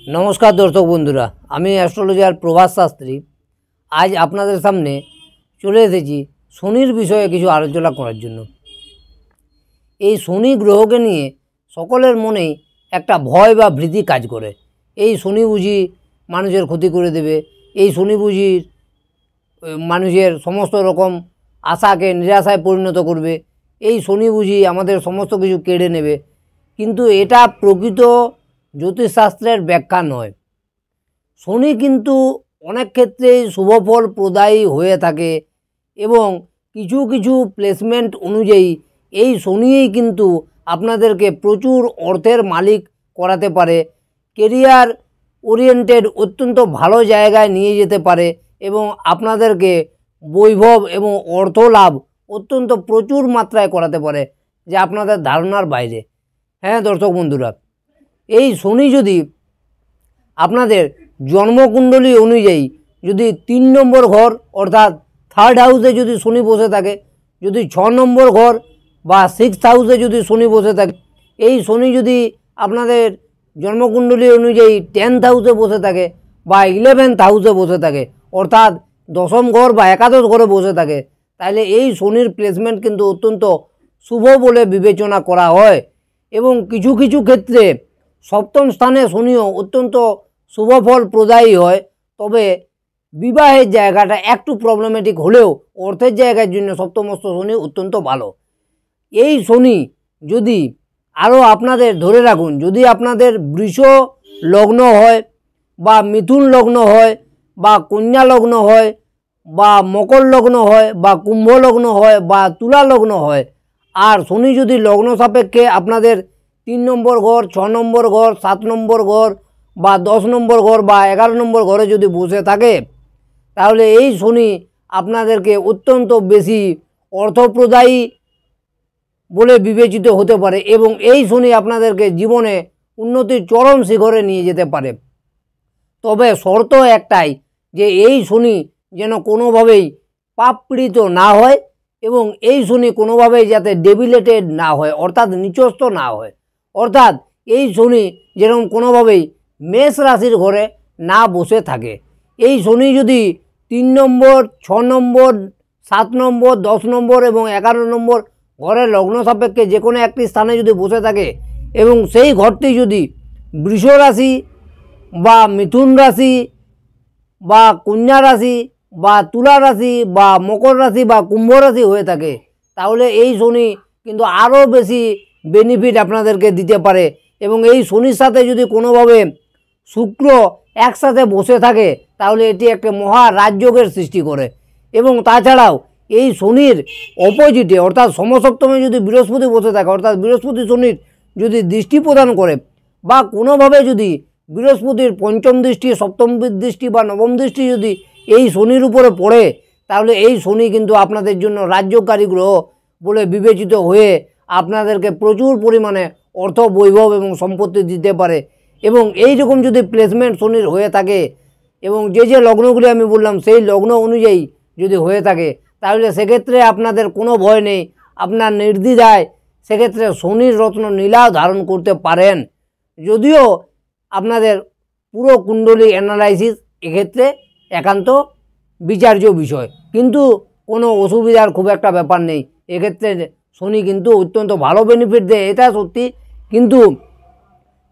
नमस्कार दर्शक बंधुरा आमी एस्ट्रोलजार प्रभास शास्त्री आज आपनादेर सामने चले एसेछि शनिर विषये किछु आलोचना करार जन्य। এই শনি গ্রহকে নিয়ে সকলের মনেই একটা ভয় বা ভীতি কাজ করে। এই শনি বুঝি মানুষের ক্ষতি করে দেবে, এই শনি বুঝি মানুষের সমস্ত রকম আশাকে নিরাশায় পরিণত করবে, এই শনি বুঝি আমাদের সমস্ত কিছু কেড়ে নেবে। কিন্তু এটা প্রকৃত জ্যোতিষশাস্ত্রের ব্যাখ্যা নয়। শনি কিন্তু অনেক ক্ষেত্রেই শুভফল প্রদায়ী হয়ে থাকে এবং কিছু কিছু প্লেসমেন্ট অনুযায়ী এই শনিই কিন্তু আপনাদেরকে প্রচুর অর্থের মালিক করাতে পারে, কেরিয়ার ওরিয়েন্টেড অত্যন্ত ভালো জায়গায় নিয়ে যেতে পারে এবং আপনাদেরকে বৈভব এবং অর্থ লাভ অত্যন্ত প্রচুর মাত্রায় করাতে পারে, যা আপনাদের ধারণার বাইরে। হ্যাঁ দর্শক বন্ধুরা, এই শনি যদি আপনাদের জন্মকুণ্ডলী অনুযায়ী যদি 3 নম্বর ঘর অর্থাৎ 3rd হাউসে যদি শনি বসে থাকে, যদি 6 নম্বর ঘর বা 6th হাউসে যদি শনি বসে থাকে, এই শনি যদি আপনাদের জন্মকুণ্ডলী অনুযায়ী 10th হাউসে বসে থাকে বা 11th হাউসে বসে থাকে অর্থাৎ 10ম ঘর বা একাদশ ঘরে বসে থাকে, তাহলে এই শনির প্লেসমেন্ট কিন্তু অত্যন্ত শুভ বলে বিবেচনা করা হয়। এবং কিছু কিছু ক্ষেত্রে 7ম স্থানে শনিও অত্যন্ত শুভফল প্রদায়ী হয়। তবে বিবাহের জায়গাটা একটু প্রবলেমেটিক হলেও অর্থের জায়গার জন্য 7মস্ত শনি অত্যন্ত ভালো। এই শনি যদি আরও আপনাদের ধরে রাখুন, যদি আপনাদের বৃষ লগ্ন হয় বা মিথুন লগ্ন হয় বা কন্যা লগ্ন হয় বা মকর লগ্ন হয় বা কুম্ভ লগ্ন হয় বা তুলা লগ্ন হয়, আর শনি যদি লগ্ন সাপেক্ষে আপনাদের 3 নম্বর ঘর, 6 নম্বর ঘর, 7 নম্বর ঘর বা 10 নম্বর ঘর বা 11 নম্বর ঘরে যদি বসে থাকে, তাহলে এই শনি আপনাদেরকে অত্যন্ত বেশি অর্থপ্রদায়ী বলে বিবেচিত হতে পারে এবং এই শনি আপনাদেরকে জীবনে উন্নতির চরম শিখরে নিয়ে যেতে পারে। তবে শর্ত একটাই, যে এই শনি যেন কোনোভাবেই পাপপীড়িত না হয় এবং এই শনি কোনোভাবেই যাতে ডেবিলেটেড না হয় অর্থাৎ নিচস্থ না হয়। অর্থাৎ এই শনি যেরকম কোনোভাবেই মেষ রাশির ঘরে না বসে থাকে। এই শনি যদি 3 নম্বর, 6 নম্বর, 7 নম্বর, 10 নম্বর এবং 11 নম্বর ঘরের লগ্ন সাপেক্ষে যে কোনো একটি স্থানে যদি বসে থাকে এবং সেই ঘরটি যদি বৃষ রাশি বা মিথুন রাশি বা কন্যা রাশি বা তুলা রাশি বা মকর রাশি বা কুম্ভ রাশি হয়ে থাকে, তাহলে এই শনি কিন্তু আরও বেশি বেনিফিট আপনাদেরকে দিতে পারে। এবং এই শনির সাথে যদি কোনোভাবে শুক্র একসাথে বসে থাকে, তাহলে এটি একটা মহা রাজযোগের সৃষ্টি করে। এবং তাছাড়াও এই শনির অপোজিটে অর্থাৎ সমসপ্তমে যদি বৃহস্পতি বসে থাকে, অর্থাৎ বৃহস্পতি শনির যদি দৃষ্টি প্রদান করে বা কোনোভাবে যদি বৃহস্পতির 5ম দৃষ্টি, 7ম দৃষ্টি বা 9ম দৃষ্টি যদি এই শনির উপরে পড়ে, তাহলে এই শনি কিন্তু আপনাদের জন্য রাজ্যকারী গ্রহ বলে বিবেচিত হয়ে আপনাদেরকে প্রচুর পরিমাণে অর্থ, বৈভব এবং সম্পত্তি দিতে পারে। এবং এই রকম যদি প্লেসমেন্ট শনির হয়ে থাকে এবং যে যে লগ্নগুলি আমি বললাম সেই লগ্ন অনুযায়ী যদি হয়ে থাকে, তাহলে সেক্ষেত্রে আপনাদের কোনো ভয় নেই, আপনার নির্দ্বিধায় সেক্ষেত্রে শনির রত্ন নীলাও ধারণ করতে পারেন। যদিও আপনাদের পুরো কুণ্ডলী অ্যানালাইসিস এক্ষেত্রে একান্ত বিচার্য বিষয়, কিন্তু কোনো অসুবিধার খুব একটা ব্যাপার নেই। এক্ষেত্রে শনি কিন্তু অত্যন্ত ভালো বেনিফিট দেয়, এটা সত্যি। কিন্তু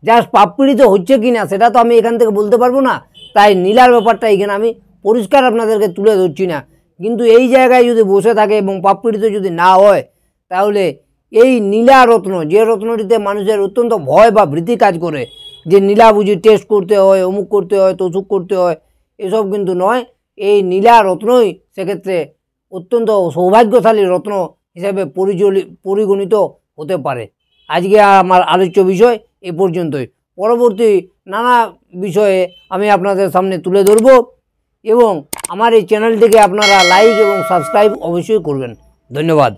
জাস্ট পাপপীড়িত হচ্ছে কি না সেটা তো আমি এখান থেকে বলতে পারবো না, তাই নীলার ব্যাপারটা এখানে আমি পরিষ্কার আপনাদেরকে তুলে ধরছি না। কিন্তু এই জায়গায় যদি বসে থাকে এবং পাপপীড়িত যদি না হয়, তাহলে এই নীলা রত্ন, যে রত্নটিতে মানুষের অত্যন্ত ভয় বা ভীতি কাজ করে, যে নীলা বুঝি টেস্ট করতে হয়, অমুক করতে হয়, তসুক করতে হয়, এসব কিন্তু নয়। এই নীলা রত্নই সেক্ষেত্রে অত্যন্ত সৌভাগ্যশালী রত্ন হিসেবে পরিগণিত হতে পারে। আজকে আমার আলোচ্য বিষয় এ পর্যন্তই। পরবর্তী নানা বিষয়ে আমি আপনাদের সামনে তুলে ধরব এবং আমার এই চ্যানেলটিকে আপনারা লাইক এবং সাবস্ক্রাইব অবশ্যই করবেন। ধন্যবাদ।